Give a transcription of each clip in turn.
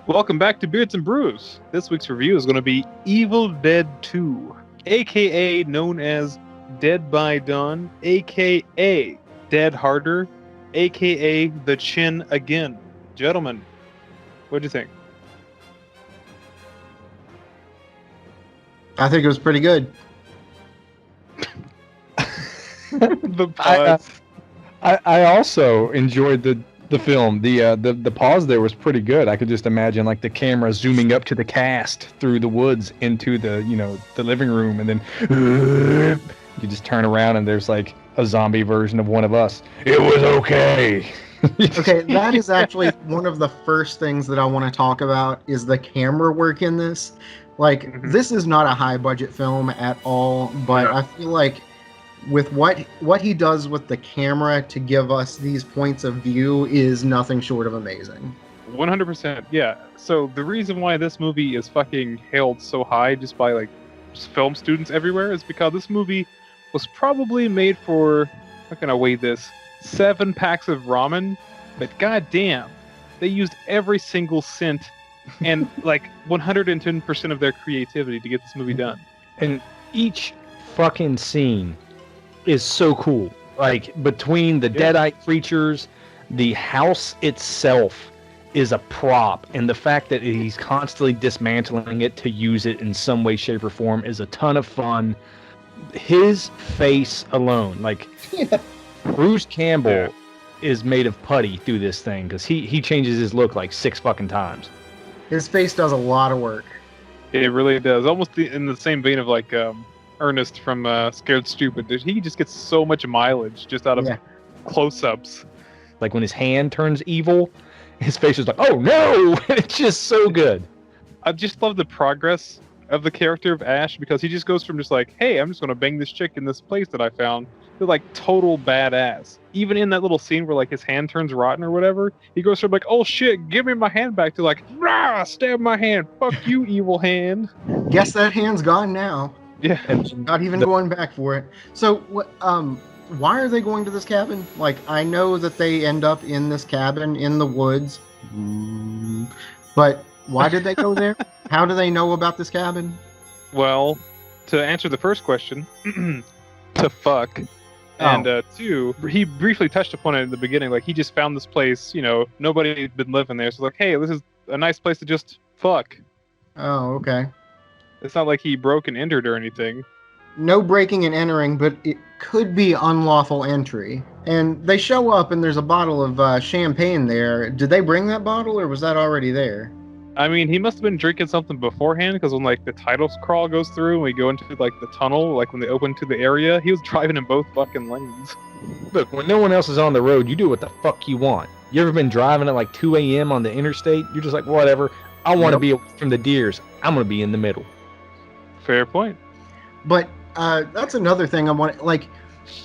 Welcome back to Beards and Brews. This week's review is going to be Evil Dead 2, aka known as Dead by Dawn, aka Dead Harder, aka The Chin Again. Gentlemen, what do you think? I think it was pretty good. The pause. I also enjoyed the film. The pause there was pretty good. I could just imagine like the camera zooming up to the cast through the woods into the living room, and then you just turn around and there's like a zombie version of one of us. It was okay. Okay, that is actually one of the first things that I want to talk about is the camera work in this. Like, This is not a high budget film at all, but I feel like with what he does with the camera to give us these points of view is nothing short of amazing. 100%, yeah. So the reason why this movie is fucking hailed so high just by like just film students everywhere is because this movie was probably made for, how can I weigh this, 7 packs of ramen, but goddamn, they used every single cent and like 110% of their creativity to get this movie done. And each fucking scene is so cool. Like, between the deadite creatures, the house itself is a prop, and the fact that he's constantly dismantling it to use it in some way, shape, or form is a ton of fun. His face alone, like, Bruce Campbell is made of putty through this thing, because he changes his look like 6 fucking times. His face does a lot of work. It really does. Almost in the same vein of like Ernest from Scared Stupid. He just gets so much mileage just out of close-ups. Like when his hand turns evil, his face is like, oh no! It's just so good. I just love the progress of the character of Ash, because he just goes from just like, hey, I'm just going to bang this chick in this place that I found, to like total badass. Even in that little scene where like his hand turns rotten or whatever, he goes from like, oh shit, give me my hand back, to like, rah, stab my hand, fuck you, evil hand. Guess that hand's gone now. Yeah. And not even going back for it. So, why are they going to this cabin? Like, I know that they end up in this cabin in the woods, but why did they go there? How do they know about this cabin? Well, to answer the first question, to fuck. And 2, he briefly touched upon it in the beginning. Like, he just found this place, nobody had been living there. So, like, hey, this is a nice place to just fuck. Oh, okay. It's not like he broke and entered or anything. No breaking and entering, but it could be unlawful entry. And they show up and there's a bottle of champagne there. Did they bring that bottle, or was that already there? I mean, he must have been drinking something beforehand, because when like the title crawl goes through and we go into like the tunnel, like when they open to the area, he was driving in both fucking lanes. Look, when no one else is on the road, you do what the fuck you want. You ever been driving at like 2 a.m. on the interstate? You're just like, whatever. I want to be away from the deers. I'm going to be in the middle. Fair point. But that's another thing I want. Like,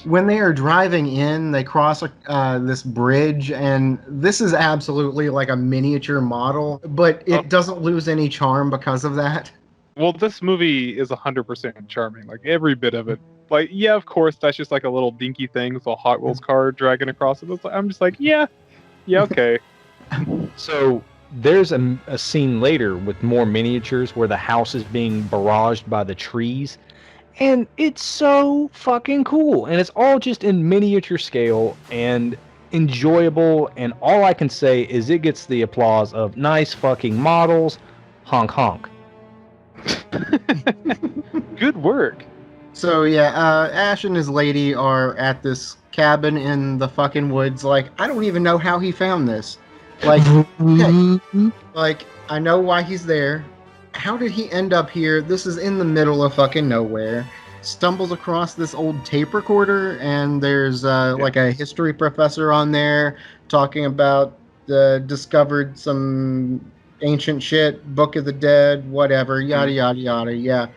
when they are driving in, they cross this bridge, and this is absolutely like a miniature model, but it doesn't lose any charm because of that. Well, this movie is 100% charming, like every bit of it. Like, yeah, of course, that's just like a little dinky thing with a Hot Wheels car dragging across it. I'm just like, yeah, okay. So there's a scene later with more miniatures where the house is being barraged by the trees. And it's so fucking cool. And it's all just in miniature scale and enjoyable. And all I can say is it gets the applause of nice fucking models. Honk honk. Good work. So yeah, Ash and his lady are at this cabin in the fucking woods. Like, I don't even know how he found this. Like, okay, like, I know why he's there. How did he end up here? This is in the middle of fucking nowhere. Stumbles across this old tape recorder, and there's like a history professor on there talking about discovered some ancient shit, Book of the Dead, whatever, yada yada yada. Yeah.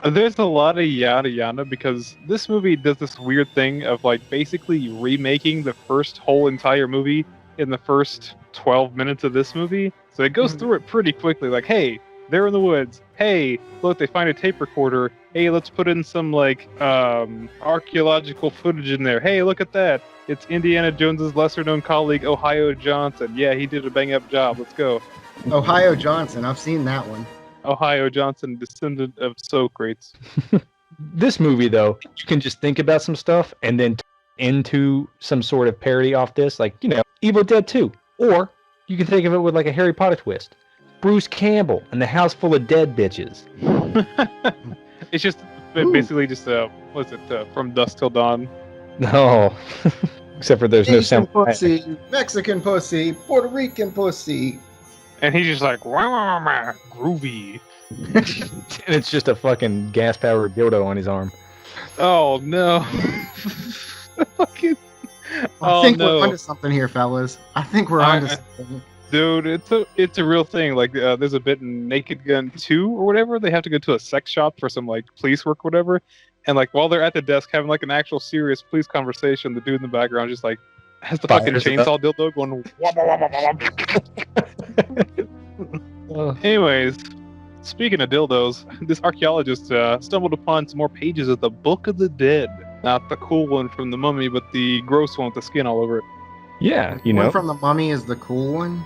There's a lot of yada yada, because this movie does this weird thing of like basically remaking the first whole entire movie in the first 12 minutes of this movie. So it goes through it pretty quickly. Like, hey, they're in the woods. Hey, look, they find a tape recorder. Hey, let's put in some like archaeological footage in there. Hey, look at that. It's Indiana Jones's lesser known colleague, Ohio Johnson. Yeah, he did a bang up job. Let's go. Ohio Johnson. I've seen that one. Ohio Johnson, descendant of Socrates. This movie, though, you can just think about some stuff and then into some sort of parody off this, like, Evil Dead 2. Or you can think of it with like a Harry Potter twist. Bruce Campbell and the House Full of Dead Bitches. It's just basically just From Dusk Till Dawn. No. Except for there's no Asian sound. pussy, Mexican pussy, Puerto Rican pussy. And he's just like, wah, wah, wah, groovy. And it's just a fucking gas-powered dildo on his arm. Oh, no. Fucking... I think we're onto something here, fellas. I think we're onto something. Dude, it's a real thing. Like, there's a bit in Naked Gun 2 or whatever. They have to go to a sex shop for some, like, police work or whatever. And, like, while they're at the desk having, like, an actual serious police conversation, the dude in the background just, like, has the fucking chainsaw dildo going... Anyways, speaking of dildos, this archaeologist stumbled upon some more pages of the Book of the Dead. Not the cool one from the Mummy, but the gross one with the skin all over it. Yeah, The one from the Mummy is the cool one?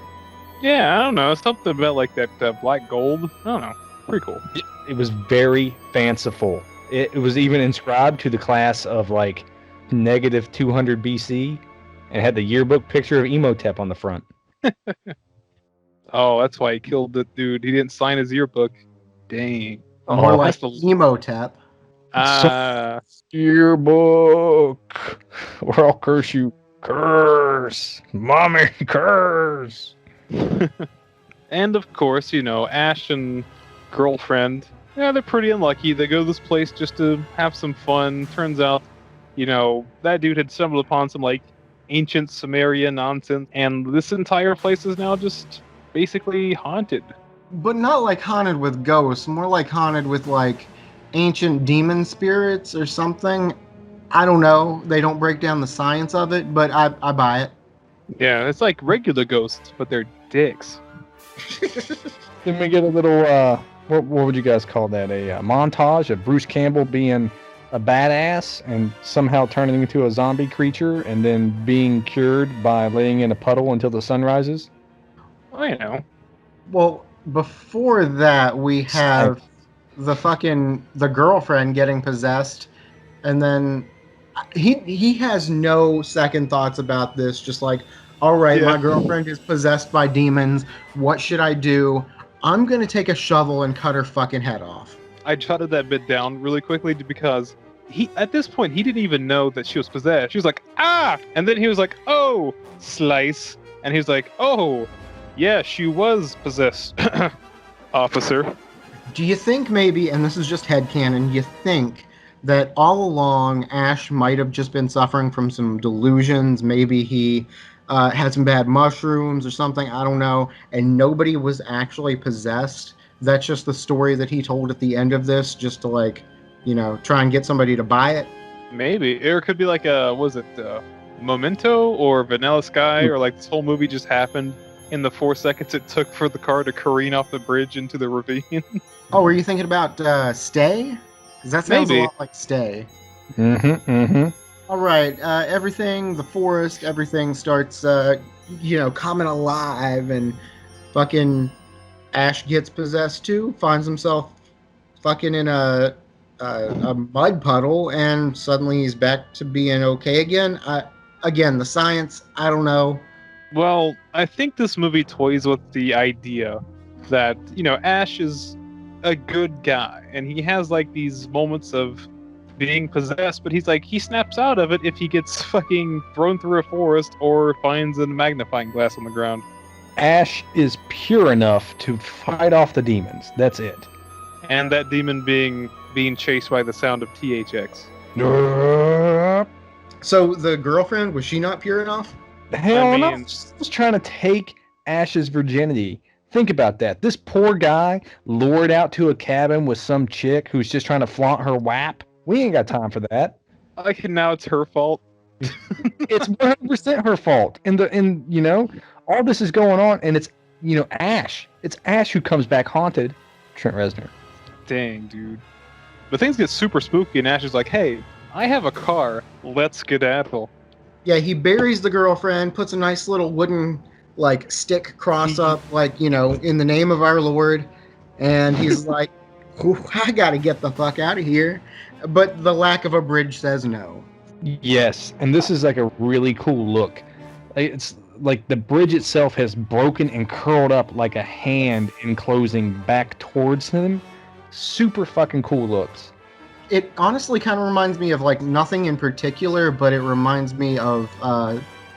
Yeah, I don't know. Something about, like, that black gold. I don't know. Pretty cool. It was very fanciful. It was even inscribed to the class of, like, negative 200 BC, and had the yearbook picture of Emotep on the front. Oh, that's why he killed the dude. He didn't sign his yearbook. Dang. More like that's the Emotep. Yearbook. Or I'll curse you. Curse. Mommy, curse. And of course, Ash and girlfriend, yeah, they're pretty unlucky. They go to this place just to have some fun. Turns out, that dude had stumbled upon some, like, ancient Samaria nonsense, and this entire place is now just basically haunted. But not like haunted with ghosts, more like haunted with, like, ancient demon spirits or something. I don't know. They don't break down the science of it, but I buy it. Yeah, it's like regular ghosts, but they're dicks. Then we get a little, what would you guys call that? A montage of Bruce Campbell being a badass and somehow turning into a zombie creature and then being cured by laying in a puddle until the sun rises. I know. Well, before that, we have the girlfriend getting possessed, and then he has no second thoughts about this. Just like, all right, my girlfriend is possessed by demons. What should I do? I'm gonna take a shovel and cut her fucking head off. I jotted that bit down really quickly because at this point he didn't even know that she was possessed. She was like, ah, and then he was like, oh, slice, and he was like, oh, yeah, she was possessed, officer. Do you think maybe, and this is just headcanon, you think that all along Ash might have just been suffering from some delusions? Maybe he had some bad mushrooms or something, I don't know, and nobody was actually possessed. That's just the story that he told at the end of this, just to, like, try and get somebody to buy it. Maybe. Or it could be like Memento or Vanilla Sky, or like this whole movie just happened in the 4 seconds it took for the car to careen off the bridge into the ravine. Oh, were you thinking about Stay? Because that sounds a lot like Stay. All right, the forest, everything starts, coming alive, and fucking Ash gets possessed too, finds himself fucking in a mud puddle, and suddenly he's back to being okay again. Again, the science, I don't know. Well, I think this movie toys with the idea that, Ash is a good guy, and he has, like, these moments of being possessed, but he snaps out of it if he gets fucking thrown through a forest or finds a magnifying glass on the ground. Ash is pure enough to fight off the demons. That's it. And that demon being chased by the sound of THX. So the girlfriend, was she not pure enough? Hell no. She's trying to take Ash's virginity. Think about that. This poor guy lured out to a cabin with some chick who's just trying to flaunt her WAP. We ain't got time for that. Now it's her fault. It's 100% her fault. And all this is going on, and it's, Ash. It's Ash who comes back haunted. Trent Reznor. Dang, dude. But things get super spooky, and Ash is like, hey, I have a car. Let's skedaddle. Yeah, he buries the girlfriend, puts a nice little wooden like stick cross up, like, you know, in the name of our Lord. And he's like, I gotta get the fuck out of here. But the lack of a bridge says no. Yes, and this is like a really cool look. It's like the bridge itself has broken and curled up like a hand enclosing back towards him. Super fucking cool looks. It honestly kind of reminds me of like nothing in particular, but it reminds me of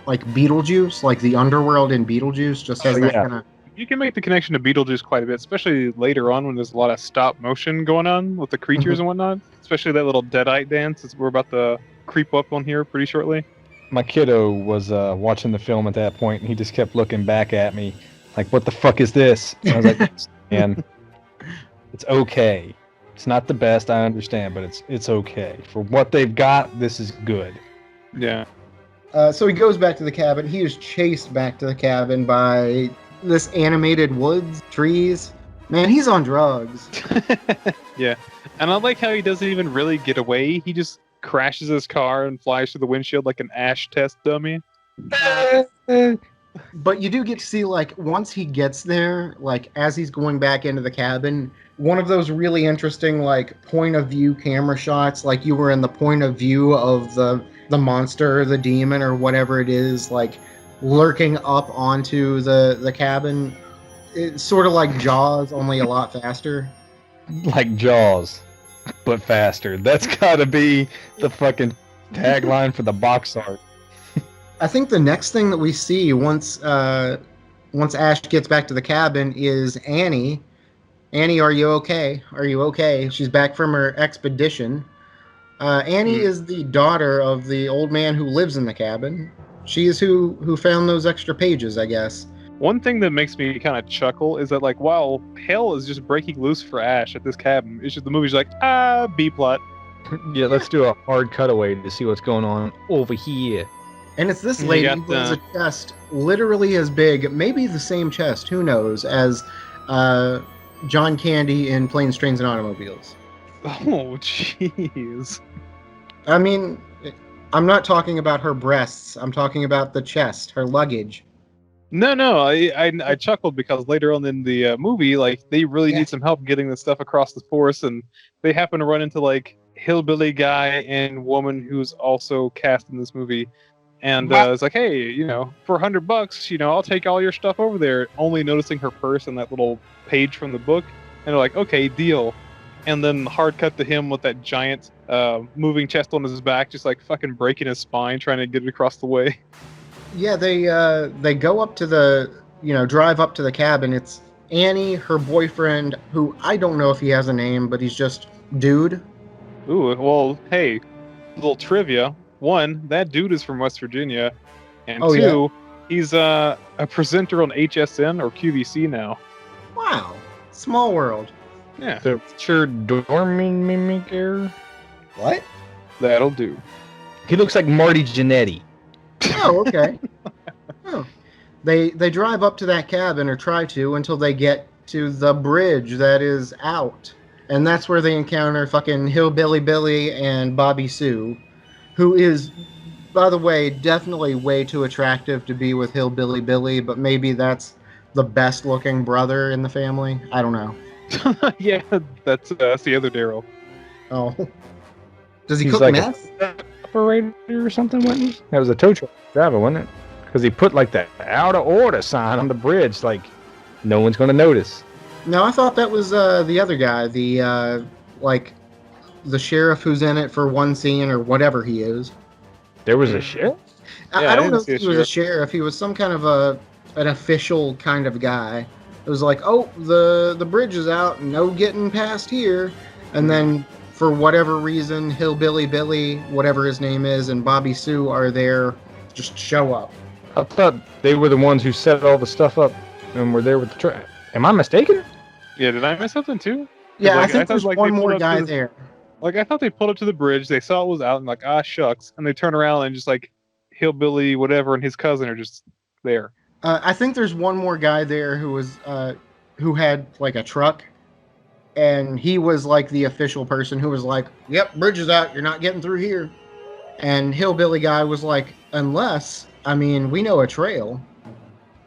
like Beetlejuice, like the underworld in Beetlejuice just has that kind of. You can make the connection to Beetlejuice quite a bit, especially later on when there's a lot of stop motion going on with the creatures and whatnot. Especially that little Deadite dance that we're about to creep up on here pretty shortly. My kiddo was watching the film at that point, and he just kept looking back at me like, what the fuck is this? And I was like, man, it's okay. It's not the best, I understand, but it's okay. For what they've got, this is good. Yeah. So he goes back to the cabin. He is chased back to the cabin by this animated woods, trees. Man, he's on drugs. Yeah. And I like how he doesn't even really get away. He just crashes his car and flies through the windshield like an ash test dummy. But you do get to see, like, once he gets there, like, as he's going back into the cabin, one of those really interesting, like, point of view camera shots, like you were in the point of view of the monster, the demon, or whatever it is, like, lurking up onto the cabin. It's sort of like Jaws, only a lot faster. Like Jaws, but faster. That's gotta be the fucking tagline for the box art. I think the next thing that we see once Ash gets back to the cabin is Annie. Annie, are you okay? Are you okay? She's back from her expedition. Annie is the daughter of the old man who lives in the cabin. She is who found those extra pages, I guess. One thing that makes me kind of chuckle is that, like, while hell is just breaking loose for Ash at this cabin, it's just the movie's like, B-plot. Yeah, let's do a hard cutaway to see what's going on over here. And it's this lady who has a chest literally as big, maybe the same chest, who knows, as John Candy in Planes, Trains, and Automobiles. Oh, jeez. I mean, I'm not talking about her breasts. I'm talking about the chest, her luggage. No, I chuckled because later on in the movie, like, they really need some help getting this stuff across the forest, and they happen to run into, like, hillbilly guy and woman who's also cast in this movie. And it's like, hey, you know, for $100, you know, I'll take all your stuff over there. Only noticing her purse and that little page from the book, and they're like, okay, deal. And then hard cut to him with that giant moving chest on his back, just like fucking breaking his spine trying to get it across the way. Yeah, they go up to the, drive up to the cabin. It's Annie, her boyfriend, who I don't know if he has a name, but he's just Dude. Ooh, well, hey, little trivia. One, that dude is from West Virginia. And two, he's a presenter on HSN or QVC now. Wow. Small world. Yeah. The future dorming mimicker. What? That'll do. He looks like Marty Jannetty. Oh, okay. They drive up to that cabin, or try to, until they get to the bridge that is out. And that's where they encounter fucking Hillbilly Billy and Bobby Sue, who is, by the way, definitely way too attractive to be with Hillbilly Billy, but maybe that's the best looking brother in the family. I don't know. Yeah, that's the other Daryl. Oh. Does he He's cook like meth? Operator or something, wasn't he? That was a tow truck driver, wasn't it? Because he put like the out of order sign on the bridge, like no one's going to notice. No, I thought that was the other guy, the sheriff who's in it for one scene or whatever he is. There was a sheriff? I don't know if he was a sheriff. He was some kind of an official kind of guy. It was like, oh, the bridge is out, no getting past here. And then for whatever reason, Hillbilly Billy, whatever his name is, and Bobby Sue are there, just show up. I thought they were the ones who set all the stuff up and were there with the truck. Am I mistaken? Yeah, did I miss something too? Yeah, like, I think there's one more guy there. Like, I thought they pulled up to the bridge, they saw it was out, and like, shucks. And they turn around and just like, Hillbilly whatever and his cousin are just there. I think there's one more guy there who was who had like a truck, and he was like the official person who was like, yep, bridge is out, you're not getting through here. And Hillbilly guy was like, unless, I mean, we know a trail.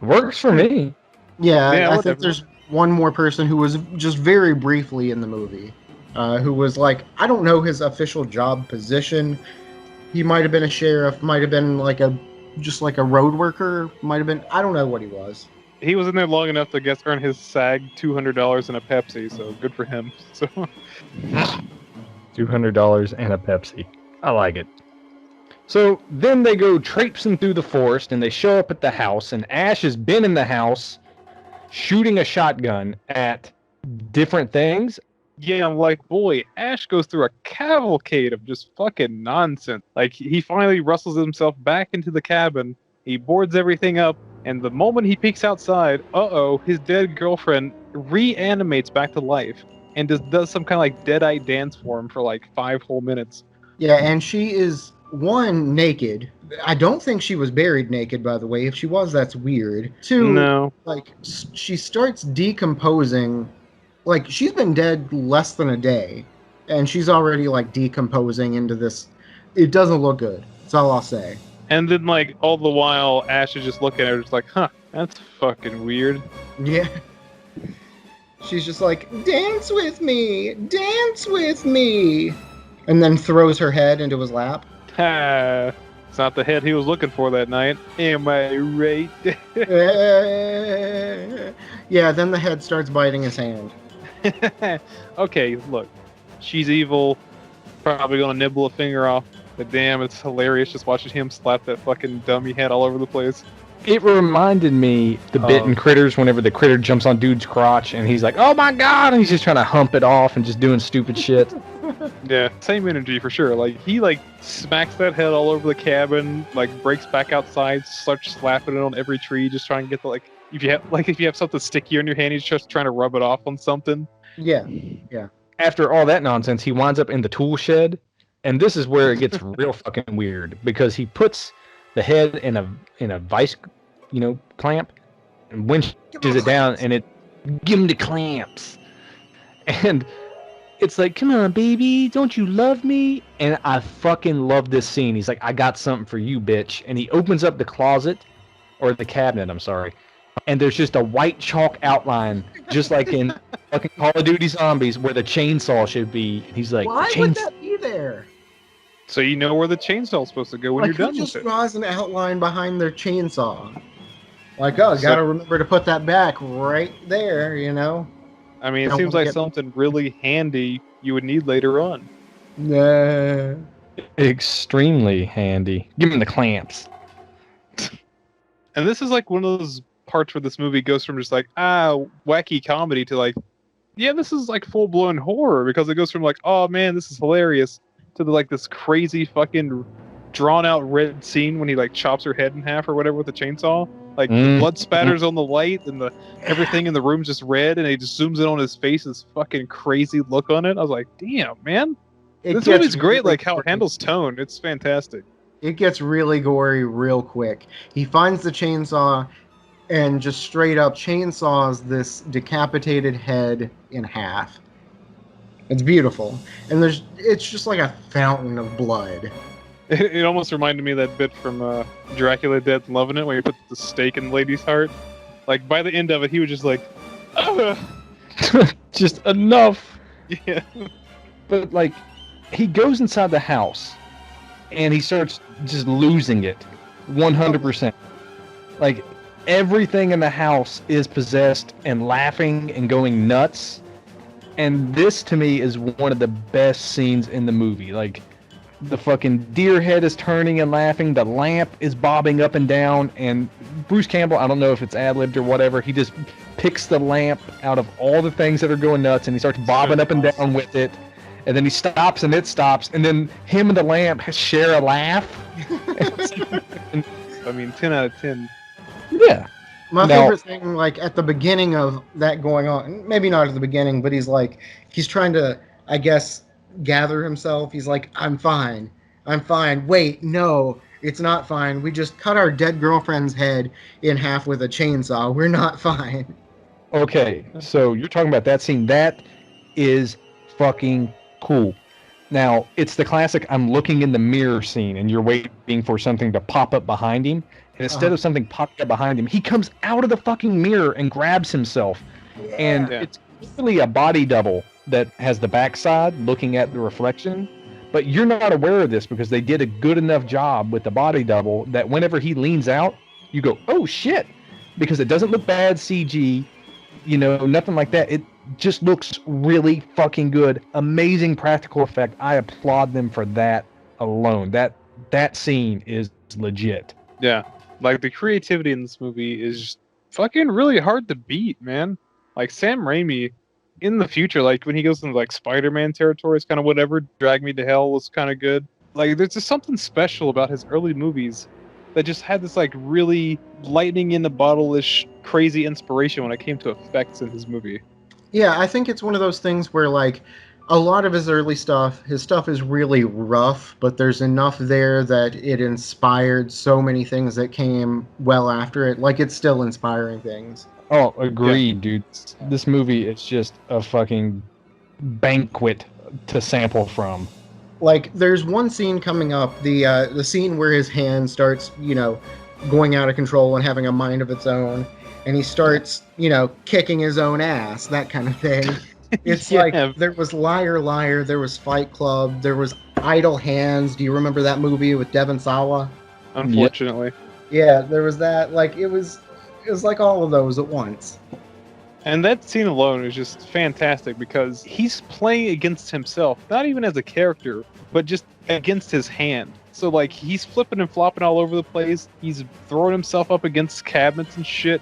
Works for me. Yeah, Yeah, I think whatever. there's one more person who was just very briefly in the movie, who was like, I don't know his official job position. He might have been a sheriff, might have been like just like a road worker, might have been, I don't know what he was. He was in there long enough to guess earn his SAG $200 and a Pepsi, so good for him. So $200 and a Pepsi. I like it. So then they go traipsing through the forest and they show up at the house, and Ash has been in the house shooting a shotgun at different things. yeah, I'm like, boy, Ash goes through a cavalcade of just fucking nonsense. Like, he finally rustles himself back into the cabin, he boards everything up, and the moment he peeks outside, his dead girlfriend reanimates back to life and just does some kind of like dead-eye dance for him for like 5 whole minutes. Yeah, and she is one naked. I don't think she was buried naked, by the way. If she was, that's weird. Two, No. like she starts decomposing. Like she's been dead less than a day, and she's already like decomposing into this. It doesn't look good. That's all I'll say. And then, like, all the while, Ash is just looking at her, just like, huh, that's fucking weird. Yeah. She's just like, dance with me, and then throws her head into his lap. Ha! It's not the head he was looking for that night. Am I right? Yeah, then the head starts biting his hand. Okay, look. She's evil. Probably gonna nibble a finger off. But damn, it's hilarious just watching him slap that fucking dummy head all over the place. It reminded me the bit in Critters whenever the critter jumps on dude's crotch and he's like, oh my god, and he's just trying to hump it off and just doing stupid shit. Yeah, same energy for sure. Like, he like smacks that head all over the cabin, like breaks back outside, starts slapping it on every tree, just trying to get the like if you have something sticky on your hand, he's just trying to rub it off on something. Yeah. After all that nonsense, he winds up in the tool shed, and this is where it gets real fucking weird because he puts the head in a vice, clamp, and winches it down, and it give him the clamps, and it's like, come on, baby, don't you love me? And I fucking love this scene. He's like, I got something for you, bitch, and he opens up the closet, or the cabinet, I'm sorry, and there's just a white chalk outline, just like in fucking Call of Duty Zombies, where the chainsaw should be. He's like, Why would that be there? So you know where the chainsaw's supposed to go when Like, you're who done just with it. draws an outline behind their chainsaw? Like, oh, gotta remember to put that back right there, I mean, it Don't seems wanna like get- something really handy you would need later on. Nah. extremely handy. Give him the clamps. And this is like one of those parts where this movie goes from just like, wacky comedy to like, yeah, this is like full blown horror, because it goes from like, oh man, this is hilarious, to like this crazy fucking drawn out red scene when he like chops her head in half or whatever with a chainsaw. Like the blood spatters on the light and everything in the room's just red, and he just zooms in on his face, this fucking crazy look on it. I was like, damn, man. This movie's great, like how it handles tone. It's fantastic. It gets really gory real quick. He finds the chainsaw and just straight up chainsaws this decapitated head in half. It's beautiful. And it's just like a fountain of blood. It almost reminded me of that bit from Dracula Dead and Loving It, where he puts the stake in the lady's heart. Like, by the end of it, he was just like, just enough. yeah. But, like, he goes inside the house, and he starts just losing it 100%. Like, everything in the house is possessed and laughing and going nuts. And this, to me, is one of the best scenes in the movie. Like, the fucking deer head is turning and laughing. The lamp is bobbing up and down. And Bruce Campbell, I don't know if it's ad-libbed or whatever, he just picks the lamp out of all the things that are going nuts, and he starts bobbing up and down with it. And then he stops, and it stops. And then him and the lamp share a laugh. I mean, 10 out of 10. Yeah. My Now- favorite thing, like at the beginning of that going on, maybe not at the beginning, but he's trying to, I guess, gather himself. He's like, I'm fine. Wait, no, it's not fine. We just cut our dead girlfriend's head in half with a chainsaw. We're not fine. Okay, so you're talking about that scene. That is fucking cool. Now, it's the classic I'm looking in the mirror scene, and you're waiting for something to pop up behind him, and instead of something popping up behind him, he comes out of the fucking mirror and grabs himself. And Yeah. it's really a body double that has the backside looking at the reflection. But you're not aware of this because they did a good enough job with the body double that whenever he leans out, you go, oh shit, because it doesn't look bad CG, nothing like that. It just looks really fucking good. Amazing practical effect. I applaud them for that alone. That scene is legit. Yeah. Like, the creativity in this movie is just fucking really hard to beat, man. Like, Sam Raimi, in the future, like, when he goes into, like, Spider-Man territory, it's kind of whatever. Drag Me to Hell was kind of good. Like, there's just something special about his early movies that just had this, like, really lightning in the bottle-ish crazy inspiration when it came to effects in his movie. Yeah, I think it's one of those things where, like, a lot of his early stuff, his stuff is really rough, but there's enough there that it inspired so many things that came well after it. Like, it's still inspiring things. Oh, agreed, dude. This movie is just a fucking banquet to sample from. Like, there's one scene coming up, the scene where his hand starts, going out of control and having a mind of its own, and he starts, kicking his own ass, that kind of thing. It's Yeah. like, there was Liar Liar, there was Fight Club, there was Idle Hands. Do you remember that movie with Devon Sawa? Unfortunately. Yeah, there was that. Like, it was like all of those at once. And that scene alone is just fantastic because he's playing against himself, not even as a character, but just against his hand. So, like, he's flipping and flopping all over the place. He's throwing himself up against cabinets and shit.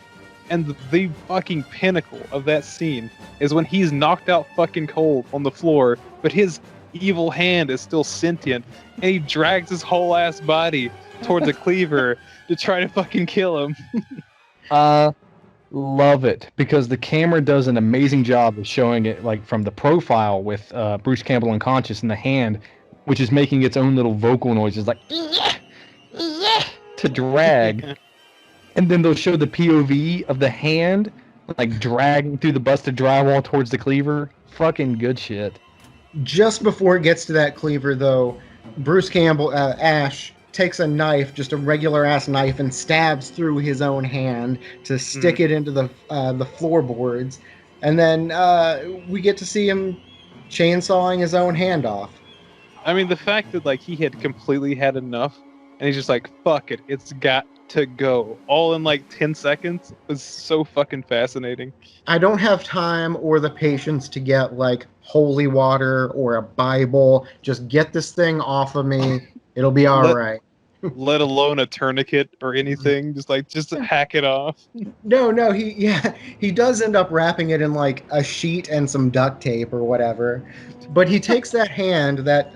And the fucking pinnacle of that scene is when he's knocked out fucking cold on the floor, but his evil hand is still sentient, and he drags his whole ass body towards a cleaver to try to fucking kill him. Love it because the camera does an amazing job of showing it, like, from the profile with Bruce Campbell unconscious in the hand, which is making its own little vocal noises, like to drag. And then they'll show the POV of the hand, like, dragging through the busted drywall towards the cleaver. Fucking good shit. Just before it gets to that cleaver, though, Bruce Campbell, Ash, takes a knife, just a regular ass knife, and stabs through his own hand to stick it into the floorboards. And then we get to see him chainsawing his own hand off. I mean, the fact that, like, he had completely had enough, and he's just like, fuck it, it's got to go, all in like 10 seconds, was so fucking fascinating. I don't have time or the patience to get, like, holy water or a Bible. Just get this thing off of me. It'll be all right. Let alone a tourniquet or anything. Just hack it off. No, he does end up wrapping it in, like, a sheet and some duct tape or whatever. But he takes that hand, that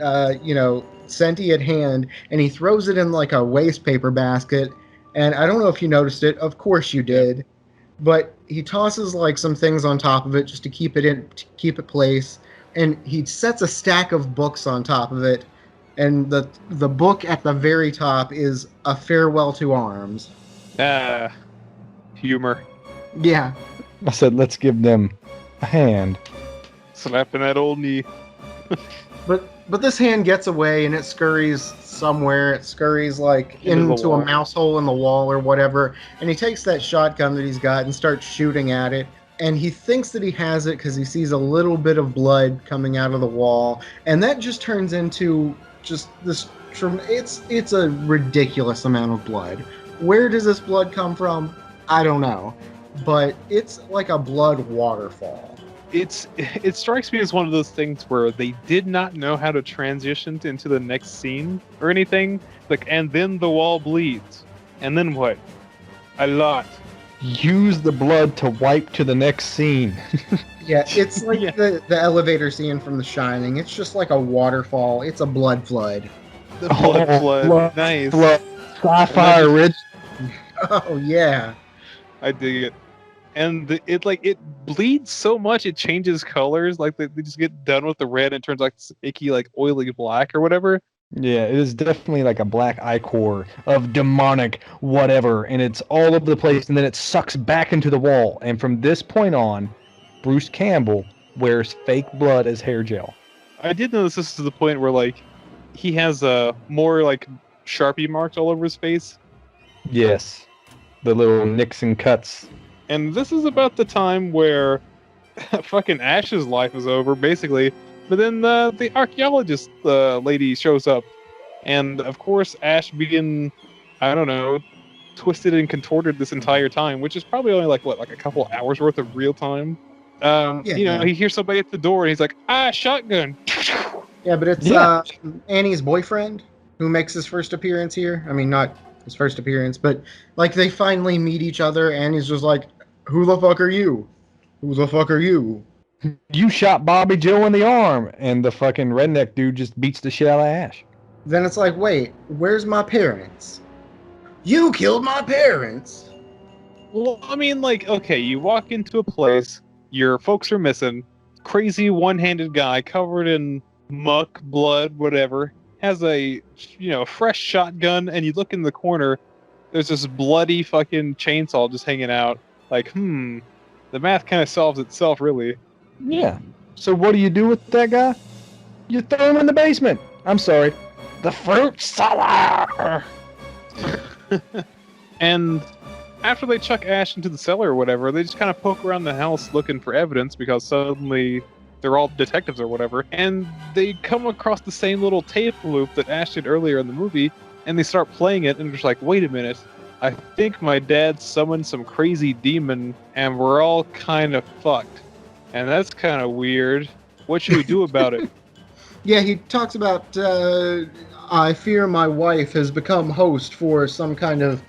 sentient hand, and he throws it in, like, a waste paper basket. And I don't know if you noticed it. Of course you did. But he tosses, like, some things on top of it just to keep it place. And he sets a stack of books on top of it. And the book at the very top is A Farewell to Arms. Humor. Yeah. I said, let's give them a hand. Slapping that old knee. But this hand gets away and it scurries somewhere. It scurries, like, into a mouse hole in the wall or whatever. And he takes that shotgun that he's got and starts shooting at it. And he thinks that he has it because he sees a little bit of blood coming out of the wall. And that just turns into just this. It's a ridiculous amount of blood. Where does this blood come from? I don't know. But it's like a blood waterfall. It strikes me as one of those things where they did not know how to transition into the next scene or anything. Like, and then the wall bleeds. And then what? A lot. Use the blood to wipe to the next scene. Yeah, it's like the elevator scene from The Shining. It's just like a waterfall. It's a blood flood. The blood flood. Nice. Blood. Sci-fi rich. Oh, yeah. I dig it. And it bleeds so much it changes colors. Like, they just get done with the red and it turns like this icky, like, oily black or whatever. Yeah, it is definitely like a black ichor of demonic whatever, and it's all over the place, and then it sucks back into the wall. And from this point on, Bruce Campbell wears fake blood as hair gel. I did notice this to the point where, like, he has more, like, Sharpie marks all over his face. Yes. The little nicks and cuts. And this is about the time where fucking Ash's life is over, basically. But then the archaeologist lady shows up. And of course, Ash being, I don't know, twisted and contorted this entire time, which is probably only like a couple hours worth of real time. Yeah. He hears somebody at the door and he's like, shotgun. Yeah, but it's Yeah. Annie's boyfriend who makes his first appearance here. I mean, not his first appearance, but like they finally meet each other, and he's just like, "Who the fuck are you? Who the fuck are you?" You shot Bobby Joe in the arm, and the fucking redneck dude just beats the shit out of Ash. Then it's like, wait, where's my parents? You killed my parents. Well, I mean, like, okay, you walk into a place, your folks are missing, crazy one-handed guy covered in muck, blood, whatever, has a, fresh shotgun, and you look in the corner, there's this bloody fucking chainsaw just hanging out. Like, the math kind of solves itself, really. Yeah. So what do you do with that guy? You throw him in the basement. I'm sorry. The fruit cellar. And after they chuck Ash into the cellar or whatever, they just kind of poke around the house looking for evidence because suddenly they're all detectives or whatever. And they come across the same little tape loop that Ash did earlier in the movie, and they start playing it, and they're just like, wait a minute. I think my dad summoned some crazy demon, and we're all kind of fucked. And that's kind of weird. What should we do about it? Yeah, he talks about, I fear my wife has become host for some kind of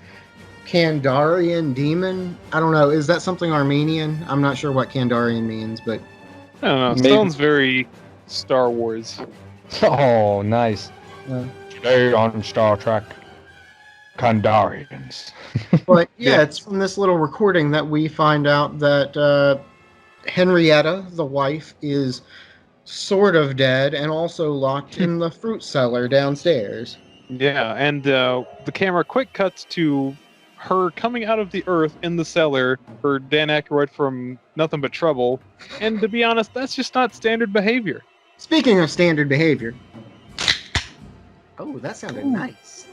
Kandarian demon. I don't know. Is that something Armenian? I'm not sure what Kandarian means, but I don't know. Maybe. Sounds very Star Wars. Oh, nice. Yeah. Today on Star Trek, Kandarians. But yeah, Yeah. it's from this little recording that we find out that Henrietta, the wife, is sort of dead and also locked in the fruit cellar downstairs. Yeah, and the camera quick cuts to her coming out of the earth in the cellar, her Dan Aykroyd from Nothing But Trouble, and to be honest, that's just not standard behavior. Speaking of standard behavior. Oh, that sounded nice.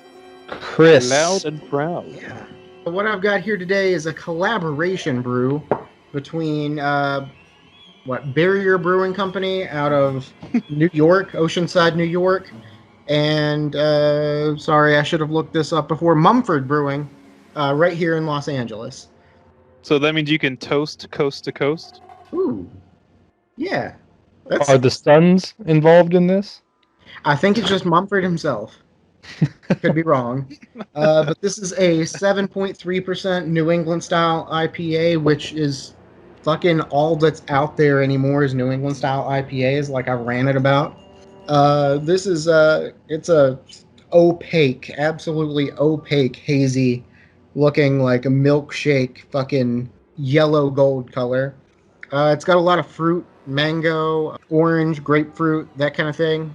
Chris. Loud and proud. Yeah. What I've got here today is a collaboration brew between Barrier Brewing Company out of New York, Oceanside, New York, and sorry, I should have looked this up before. Mumford Brewing, right here in Los Angeles. So that means you can toast coast to coast? Ooh, yeah. Are the Suns involved in this? I think it's just Mumford himself. Could be wrong. But this is a 7.3% New England style IPA, which is fucking all that's out there anymore is New England style IPAs, like I ranted about. This is it's a opaque, absolutely opaque, hazy, looking like a milkshake, fucking yellow gold color. It's got a lot of fruit, mango, orange, grapefruit, that kind of thing.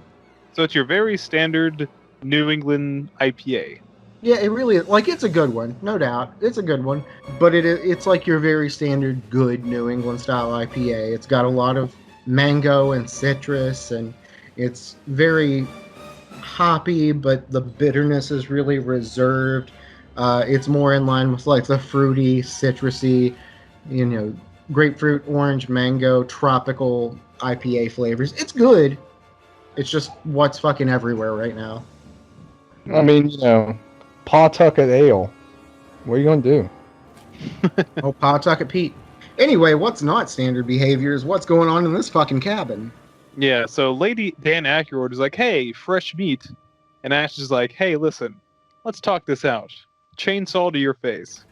So it's your very standard New England IPA. Yeah, it really is. Like, it's a good one, no doubt. It's a good one. But it's like your very standard good New England style IPA. It's got a lot of mango and citrus, and it's very hoppy, but the bitterness is really reserved. It's more in line with like the fruity, citrusy, grapefruit, orange, mango, tropical IPA flavors. It's good. It's just what's fucking everywhere right now. I mean, Pawtucket Ale. What are you gonna do? Oh, Pawtucket Pete. Anyway, what's not standard behavior is what's going on in this fucking cabin. Yeah, so Lady Dan Aykroyd is like, hey, fresh meat. And Ash is like, hey, listen, let's talk this out. Chainsaw to your face.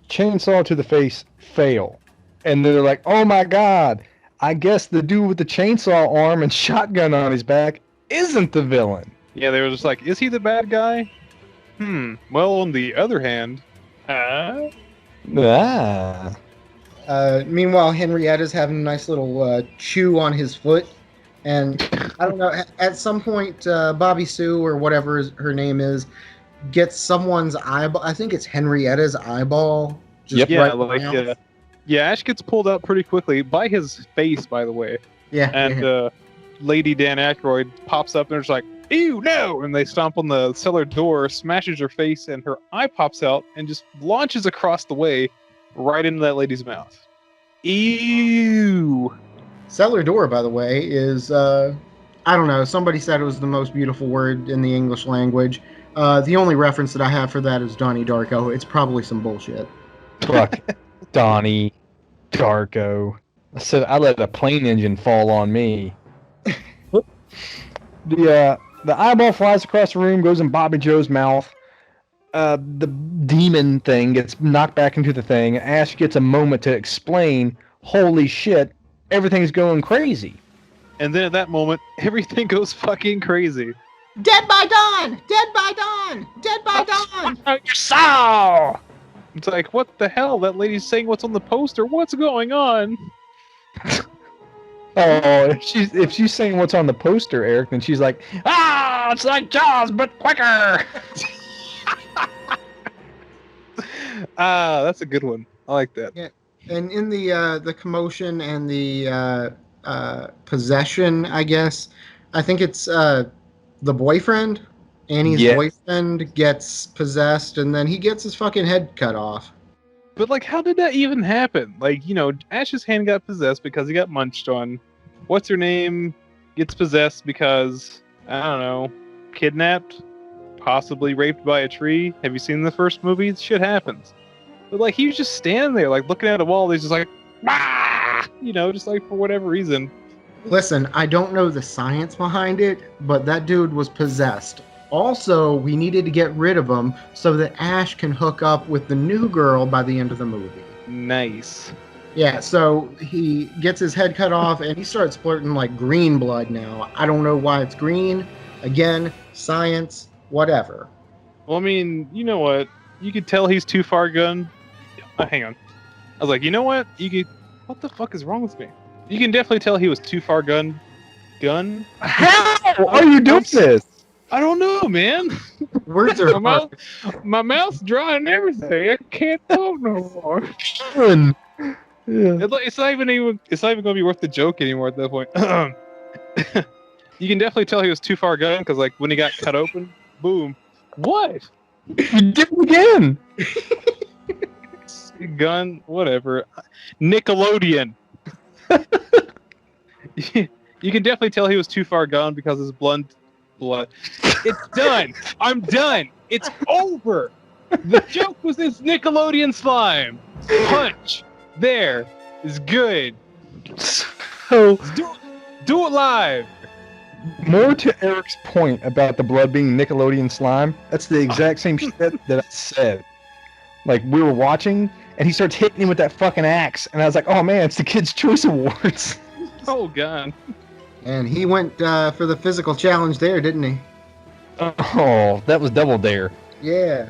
Chainsaw to the face, fail. And then they're like, oh my god, I guess the dude with the chainsaw arm and shotgun on his back isn't the villain. Yeah, they were just like, is he the bad guy? Well, on the other hand, Meanwhile, Henrietta's having a nice little chew on his foot. And I don't know, at some point, Bobby Sue, or whatever her name is, gets someone's eyeball. I think it's Henrietta's eyeball. Just yeah, right like, now. Ash gets pulled out pretty quickly by his face, by the way. Yeah. And Lady Dan Aykroyd pops up and is like, ew, no! And they stomp on the cellar door, smashes her face, and her eye pops out and just launches across the way right into that lady's mouth. Ew! Cellar door, by the way, is I don't know. Somebody said it was the most beautiful word in the English language. The only reference that I have for that is Donnie Darko. It's probably some bullshit. Fuck Donnie Darko. I said I let a plane engine fall on me. The eyeball flies across the room, goes in Bobby Joe's mouth. The demon thing gets knocked back into the thing. Ash gets a moment to explain, holy shit, everything's going crazy. And then at that moment, everything goes fucking crazy. Dead by dawn! Dead by dawn! Dead by dawn! Your soul! It's like, what the hell? That lady's saying what's on the poster. What's going on? Oh, if she's saying what's on the poster, Eric, then she's like, it's like Jaws, but quicker! That's a good one. I like that. Yeah. And in the commotion and the possession, I guess, I think it's the boyfriend. Annie's boyfriend gets possessed, and then he gets his fucking head cut off. But, like, how did that even happen? Like, Ash's hand got possessed because he got munched on. What's-her-name gets possessed because, I don't know, kidnapped? Possibly raped by a tree? Have you seen the first movie? Shit happens. But, like, he was just standing there, like, looking at a wall. He's just like, ah! Just, like, for whatever reason. Listen, I don't know the science behind it, but that dude was possessed. Also, we needed to get rid of him so that Ash can hook up with the new girl by the end of the movie. Nice. Yeah, so he gets his head cut off and he starts splurting like green blood now. I don't know why it's green. Again, science, whatever. Well, I mean, you know what? You could tell he's too far gone. Hang on. I was like, you know what? What the fuck is wrong with me? You can definitely tell he was too far gone. How are you doing this? I don't know, man. Words are my mouth's dry and everything. I can't talk no more. Yeah. It's not even going to be worth the joke anymore at that point. You can definitely tell he was too far gone because, like, when he got cut open, boom. What? You did it again. Gun, whatever. Nickelodeon. You can definitely tell he was too far gone because his blood. It's done. I'm done. It's over. The joke was this Nickelodeon slime. Punch. There is good. So do it live. More to Eric's point about the blood being Nickelodeon slime, that's the exact same shit that I said. Like, we were watching, and he starts hitting him with that fucking axe, and I was like, oh man, it's the Kids' Choice Awards. Oh, God. And he went for the physical challenge there, didn't he? Oh, that was Double Dare. Yeah.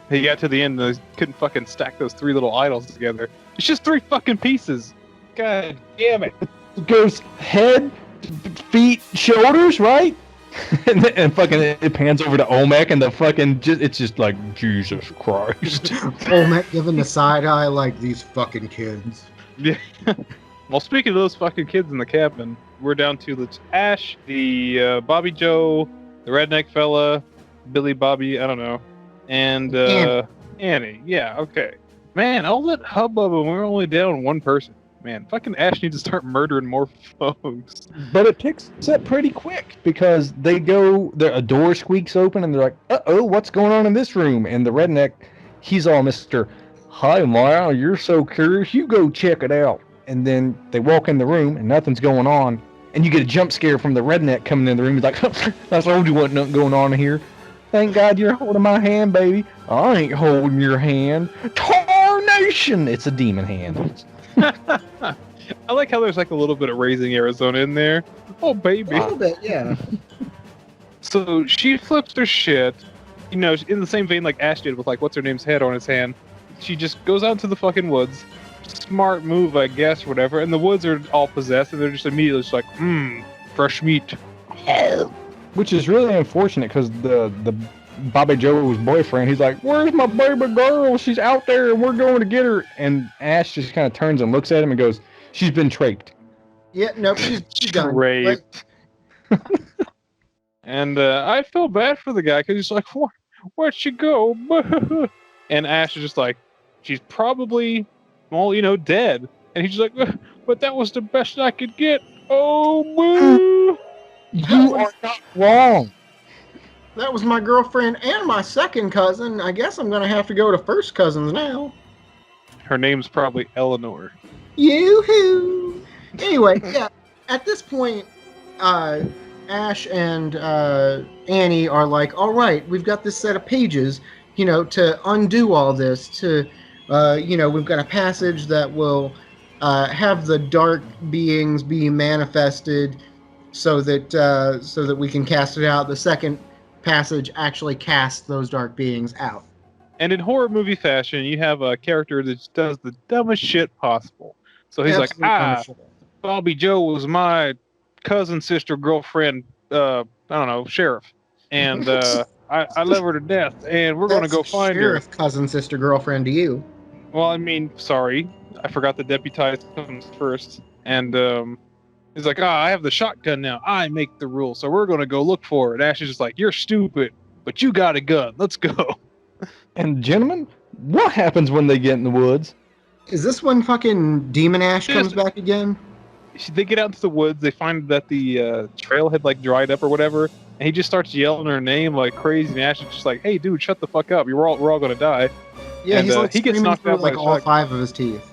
He got to the end and couldn't fucking stack those three little idols together. It's just three fucking pieces. God damn it. It goes head, feet, shoulders, right? and fucking it pans over to Olmec and the fucking it's just like Jesus Christ. Olmec giving the side eye like these fucking kids. Yeah. Well, speaking of those fucking kids in the cabin, we're down to the Ash, the Bobby Joe, the redneck fella, Billy Bobby, I don't know, and Annie. Yeah, okay. Man, all that hubbub and we're only down one person. Man, fucking Ash needs to start murdering more folks. But it picks up pretty quick because a door squeaks open and they're like, uh-oh, what's going on in this room? And the redneck, he's all Mr. Hi, Maya, you're so curious, you go check it out. And then they walk in the room and nothing's going on. And you get a jump scare from the redneck coming in the room. He's like, I told you wasn't nothing going on in here. Thank God you're holding my hand, baby. I ain't holding your hand. Tarnation! It's a demon hand. I like how there's like a little bit of Raising Arizona in there. Oh, baby. A little bit, yeah. So she flips her shit, in the same vein like Ash did with like what's her name's head on his hand. She just goes out to the fucking woods. Smart move, I guess, whatever. And the woods are all possessed, and they're just immediately just like, fresh meat. Which is really unfortunate because the Bobby Joe's boyfriend, he's like, where's my baby girl? She's out there and we're going to get her. And Ash just kind of turns and looks at him and goes, she's been traped. Yeah, nope, she's done. Raped. And I feel bad for the guy because he's like, where'd she go? And Ash is just like, she's probably, well, dead. And he's just like, but that was the best I could get. Oh, boo! You are not wrong. That was my girlfriend and my second cousin. I guess I'm gonna have to go to first cousins now. Her name's probably Eleanor. Yoo-hoo! Anyway, yeah, at this point, Ash and Annie are like, all right, we've got this set of pages, to undo all this, we've got a passage that will have the dark beings be manifested so that we can cast it out. The second passage actually casts those dark beings out. And in horror movie fashion, you have a character that just does the dumbest shit possible. So he's Absolute like, punishment. Bobby Joe was my cousin, sister, girlfriend, I don't know, sheriff. And I love her to death, and we're going to go find sheriff, her. cousin, sister, girlfriend to you. Well, I mean, sorry. I forgot the deputized comes first. And he's like, I have the shotgun now. I make the rules, so we're going to go look for it. Ash is just like, you're stupid, but you got a gun. Let's go. And gentlemen, what happens when they get in the woods? Is this when fucking Demon Ash comes back again? They get out into the woods. They find that the trail had like dried up or whatever, and he just starts yelling her name like crazy. And Ash is just like, "Hey, dude, shut the fuck up! We're all gonna die." Yeah, and, he's like he gets screaming knocked through out by like a all shotgun. 5 of his teeth.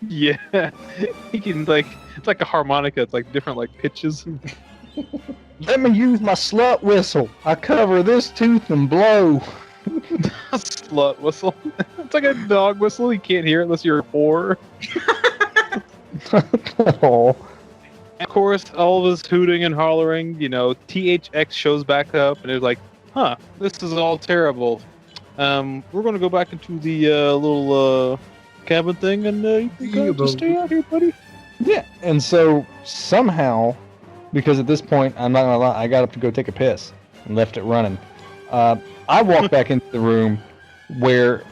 Yeah, he can it's like a harmonica. It's like different like pitches. Let me use my slut whistle. I cover this tooth and blow. Slut whistle. It's like a dog whistle. You can't hear it unless you're a whore. Oh. And of course, all of us hooting and hollering. THX shows back up, and they're like, "Huh, this is all terrible. We're gonna go back into the little cabin thing, and you can just stay out here, buddy." Yeah, and so somehow, because at this point, I'm not gonna lie, I got up to go take a piss and left it running. I walked back into the room where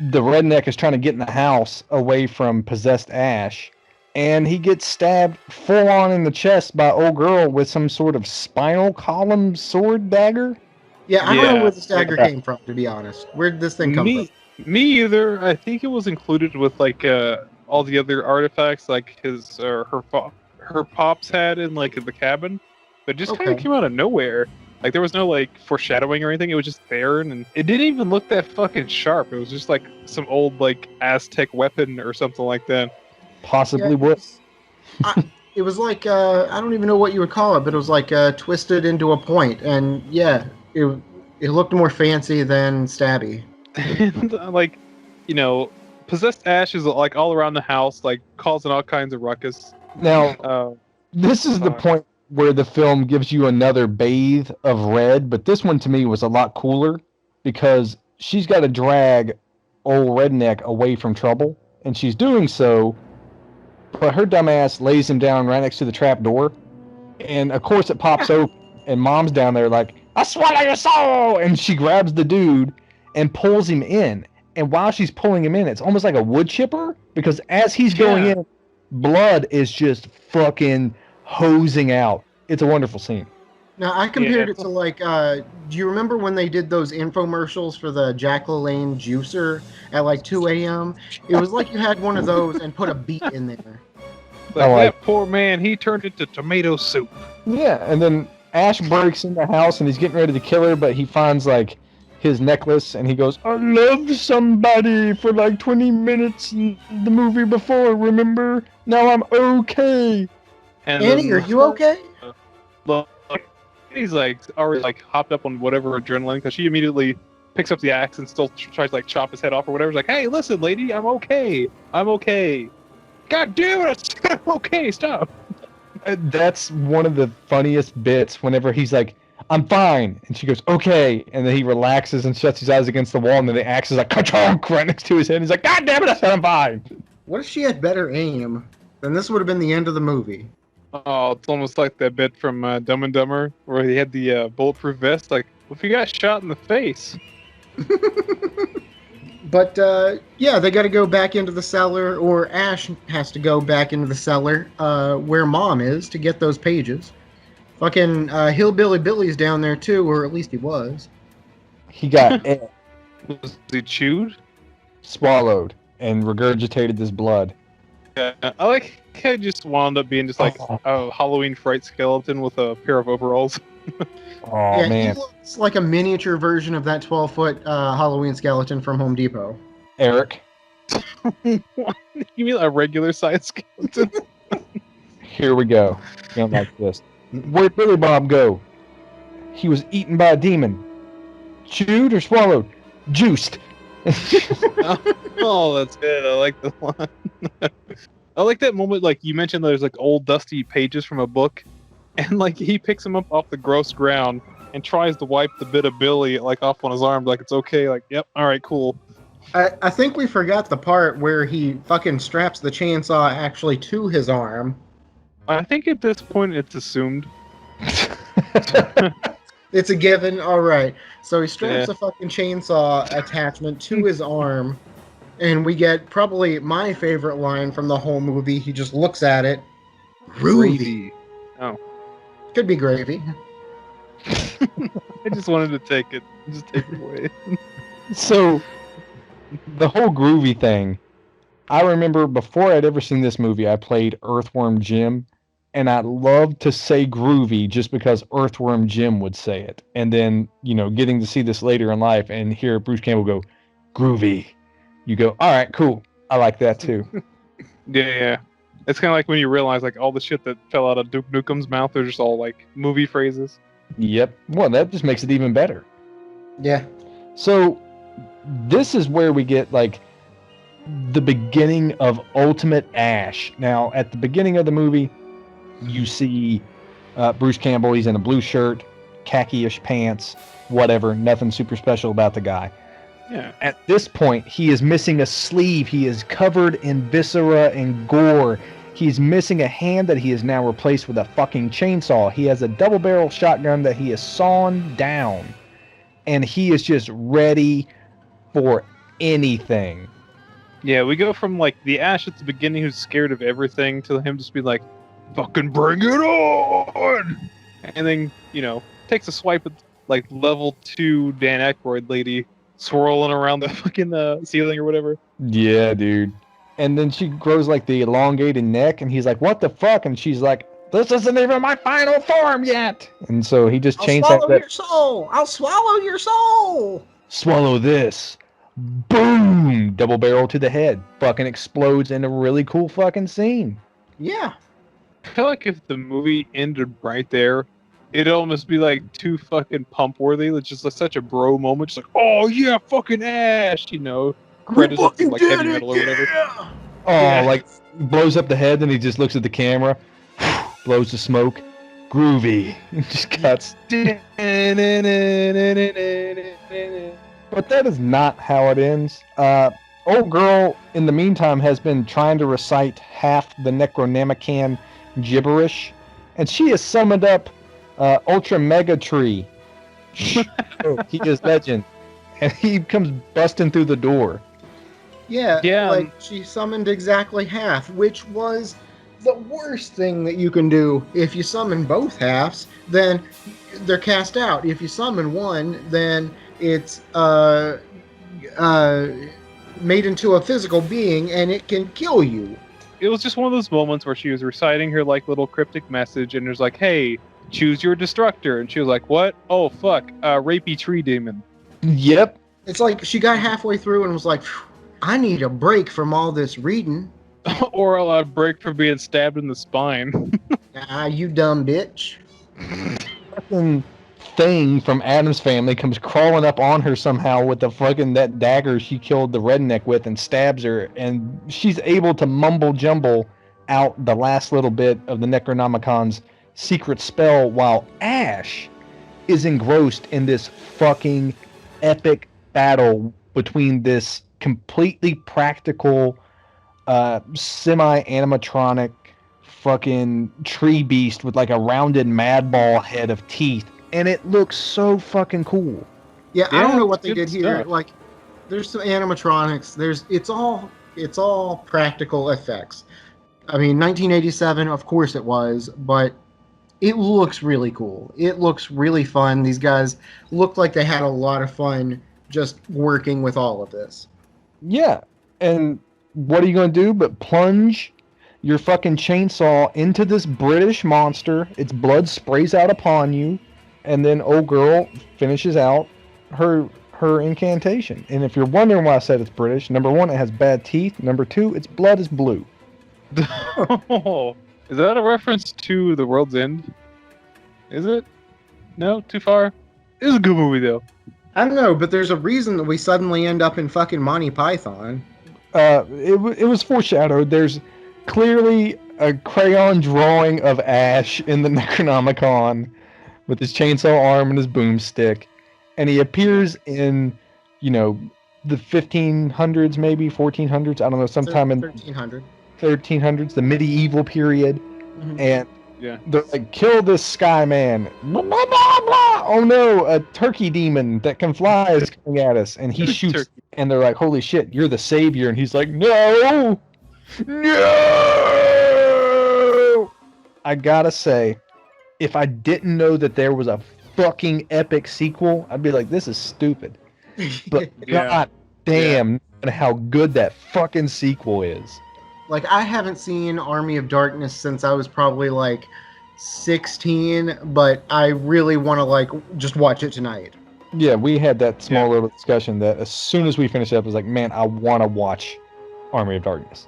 the redneck is trying to get in the house away from possessed Ash, and he gets stabbed full on in the chest by old girl with some sort of spinal column sword dagger. Yeah, I don't know where this dagger came from, to be honest. Where did this thing come from? Me either. I think it was included with like all the other artifacts, like his her pops had in like the cabin, but just kind of came out of nowhere. Like there was no like foreshadowing or anything. It was just there, and it didn't even look that fucking sharp. It was just like some old like Aztec weapon or something like that. Possibly was. It was like I don't even know what you would call it, but it was like twisted into a point, and yeah, it looked more fancy than stabby. And like, possessed Ash is like all around the house, like causing all kinds of ruckus. Now, this is the point where the film gives you another bathe of red, but this one to me was a lot cooler because she's got to drag old redneck away from trouble, and she's doing so, but her dumbass lays him down right next to the trap door, and of course it pops open, and Mom's down there like, "I swallow your soul!" And she grabs the dude and pulls him in, and while she's pulling him in, it's almost like a wood chipper, because as he's going in, blood is just fucking hosing out. It's a wonderful scene. Now, I compared it to like, do you remember when they did those infomercials for the Jack LaLanne juicer at like 2 a.m.? It was like you had one of those and put a beat in there. Like, that poor man, he turned into tomato soup. Yeah, and then Ash breaks in the house and he's getting ready to kill her, but he finds like his necklace and he goes, "I loved somebody for like 20 minutes in the movie before, remember? Now I'm okay." And Annie, are you okay? He's like already like hopped up on whatever adrenaline because she immediately picks up the axe and still tries to like chop his head off or whatever. He's like, "Hey, listen, lady, I'm okay. I'm okay. God damn it, I'm okay. Stop." That's one of the funniest bits whenever he's like, "I'm fine," and she goes, "Okay," and then he relaxes and shuts his eyes against the wall, and then the axe is like ka-chonk right next to his head. He's like, "God damn it, I said I'm fine." What if she had better aim? Then this would have been the end of the movie. Oh, it's almost like that bit from Dumb and Dumber where he had the bulletproof vest. Like, what if he got shot in the face? But yeah, they got to go back into the cellar, or Ash has to go back into the cellar where Mom is to get those pages. Fucking Hillbilly Billy's down there too, or at least he was. He got Was he chewed? swallowed and regurgitated this blood. Yeah, I like how he just wound up being just like a Halloween Fright skeleton with a pair of overalls. Oh Yeah, man, he looks like a miniature version of that 12-foot Halloween skeleton from Home Depot. Eric. What? You mean a regular size skeleton? Here we go. Going like this. Where'd Billy Bob go? He was eaten by a demon. Chewed or swallowed? Juiced. Oh, that's good. I like the line. I like that moment. Like you mentioned, there's like old dusty pages from a book, and like he picks them up off the gross ground and tries to wipe the bit of Billy like off on his arm. Like it's okay. Like yep, all right, cool. I think we forgot the part where he fucking straps the chainsaw actually to his arm. I think at this point it's assumed. It's a given. All right. So he straps Yeah. a fucking chainsaw attachment to his arm, and we get probably my favorite line from the whole movie. He just looks at it. Groovy. Oh, Could be gravy. I just wanted to take it. Just take it away. So, the whole groovy thing, I remember before I'd ever seen this movie, I played Earthworm Jim, and I loved to say groovy just because Earthworm Jim would say it. And then, getting to see this later in life and hear Bruce Campbell go, groovy, you go, all right, cool. I like that too. Yeah. It's kind of like when you realize like all the shit that fell out of Duke Nukem's mouth are just all like movie phrases. Yep. Well, that just makes it even better. Yeah. So, this is where we get like the beginning of Ultimate Ash. Now, at the beginning of the movie, you see Bruce Campbell. He's in a blue shirt, khaki-ish pants, whatever. Nothing super special about the guy. Yeah. At this point, he is missing a sleeve. He is covered in viscera and gore. He's missing a hand that he has now replaced with a fucking chainsaw. He has a double-barrel shotgun that he has sawn down. And he is just ready for anything. Yeah, we go from like the Ash at the beginning who's scared of everything to him just be like, fucking bring it on! And then, takes a swipe at like level 2 Dan Aykroyd lady swirling around the fucking ceiling or whatever. Yeah, dude. And then she grows like the elongated neck, and he's like, what the fuck? And she's like, this isn't even my final form yet! And so he just changed that. Your soul! I'll swallow your soul! Swallow this. Boom! Double barrel to the head. Fucking explodes in a really cool fucking scene. Yeah. I feel like if the movie ended right there, it'd almost be like too fucking pump worthy. It's just like such a bro moment. Just like, oh yeah, fucking Ash, credits up to like heavy metal or whatever. Yeah. Oh, Yeah. like blows up the head, and he just looks at the camera, blows the smoke. Groovy. Just cuts. But that is not how it ends. Old girl, in the meantime, has been trying to recite half the Necronomicon gibberish, and she has summoned up Ultra Mega Tree. Oh, he is legend. And he comes busting through the door. Yeah, like she summoned exactly half, which was the worst thing that you can do. If you summon both halves, then they're cast out. If you summon one, then it's made into a physical being, and it can kill you. It was just one of those moments where she was reciting her like little cryptic message, and there's like, "Hey, choose your destructor," and she was like, "What? Oh fuck, rapey tree demon." Yep. It's like she got halfway through and was like, I need a break from all this reading. Or a break for being stabbed in the spine. Ah, you dumb bitch. Fucking thing from Adam's Family comes crawling up on her somehow with the fucking that dagger she killed the redneck with and stabs her, and she's able to mumble jumble out the last little bit of the Necronomicon's secret spell while Ash is engrossed in this fucking epic battle between this completely practical semi-animatronic fucking tree beast with like a rounded madball head of teeth, and it looks so fucking cool. Yeah, I don't know what they good did here. stuff. Like, there's some animatronics. It's all practical effects. I mean, 1987, of course it was, but it looks really cool. It looks really fun. These guys look like they had a lot of fun just working with all of this. Yeah. And what are you going to do but plunge your fucking chainsaw into this British monster? Its blood sprays out upon you, and then old girl finishes out her incantation. And if you're wondering why I said it's British, number one, it has bad teeth. Number two, its blood is blue. Oh, is that a reference to The World's End? Is it? No, too far. It's a good movie though. I don't know, but there's a reason that we suddenly end up in fucking Monty Python. It was foreshadowed. There's clearly a crayon drawing of Ash in the Necronomicon with his chainsaw arm and his boomstick, and he appears in, the 1500s, maybe 1400s. I don't know, sometime in 1300s, the medieval period, and Yeah. they're like, kill this sky man. Blah, blah, blah, blah. Oh no, a turkey demon that can fly is coming at us, and he shoots. Turkey. And they're like, holy shit, you're the savior. And he's like, no, no. I gotta say, if I didn't know that there was a fucking epic sequel, I'd be like, this is stupid. But Yeah. god damn how good that fucking sequel is. Like, I haven't seen Army of Darkness since I was probably like 16, but I really want to like just watch it tonight. Yeah, we had that small little discussion that as soon as we finished up, I was like, man, I want to watch Army of Darkness.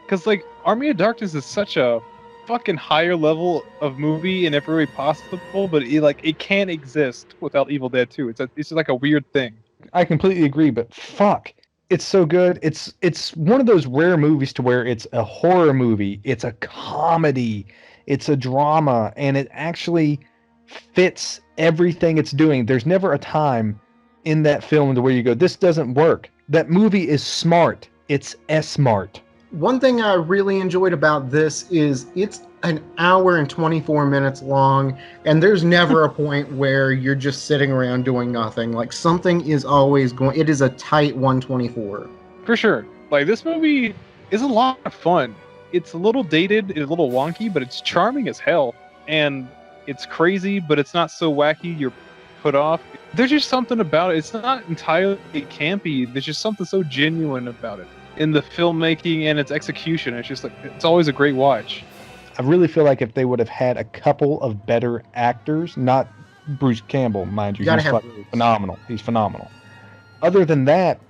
Because like Army of Darkness is such a fucking higher level of movie in every way possible, but it can't exist without Evil Dead 2. It's just like a weird thing. I completely agree, but fuck, it's so good. It's one of those rare movies to where it's a horror movie, it's a comedy, it's a drama, and it actually fits everything it's doing. There's never a time in that film to where you go, this doesn't work. That movie is smart. It's smart. One thing I really enjoyed about this is it's an hour and 24 minutes long, and there's never a point where you're just sitting around doing nothing. Like, something is always going. It is a tight 124. For sure. Like, this movie is a lot of fun. It's a little dated, it's a little wonky, but it's charming as hell. And it's crazy, but it's not so wacky you're put off. There's just something about it. It's not entirely campy. There's just something so genuine about it. In the filmmaking and its execution, it's just like, it's always a great watch. I really feel like if they would have had a couple of better actors, not Bruce Campbell, mind you, Gotta he's have fucking phenomenal. He's phenomenal. Other than that,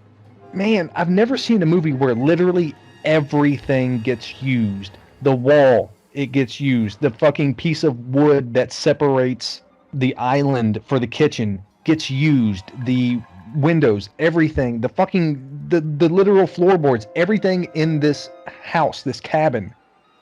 man, I've never seen a movie where literally everything gets used. The wall, it gets used. The fucking piece of wood that separates the island for the kitchen gets used. The windows, everything, the literal floorboards, everything in this house, this cabin,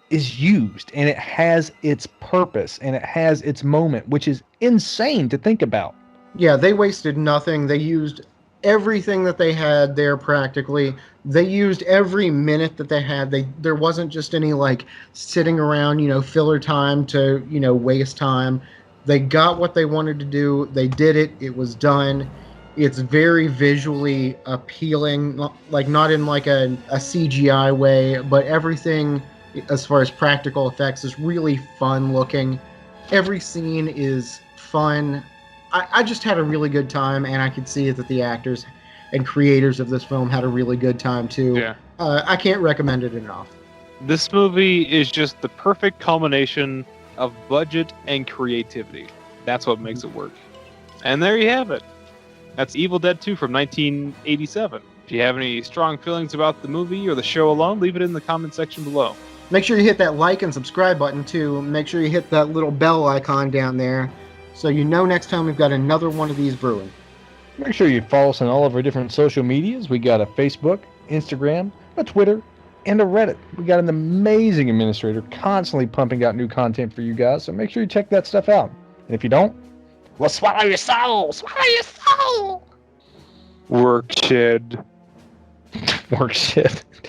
is used, and it has its purpose and it has its moment, which is insane to think about. Yeah, they wasted nothing. They used everything that they had there practically. They used every minute that they had. There wasn't just any like sitting around, filler time to, waste time. They got what they wanted to do. They did it. It was done. It's very visually appealing, not in like a CGI way, but everything as far as practical effects is really fun looking. Every scene is fun. I just had a really good time, and I could see that the actors and creators of this film had a really good time too. Yeah. I can't recommend it enough. This movie is just the perfect culmination of budget and creativity. That's what makes it work. And there you have it. That's Evil Dead 2 from 1987. If you have any strong feelings about the movie or the show alone, leave it in the comment section below. Make sure you hit that like and subscribe button too. Make sure you hit that little bell icon down there so you know next time we've got another one of these brewing. Make sure you follow us on all of our different social medias. We got a Facebook, Instagram, a Twitter, and a Reddit. We got an amazing administrator constantly pumping out new content for you guys, so make sure you check that stuff out. And if you don't, well, swallow your soul! Swallow your soul! Work, kid. Work shit.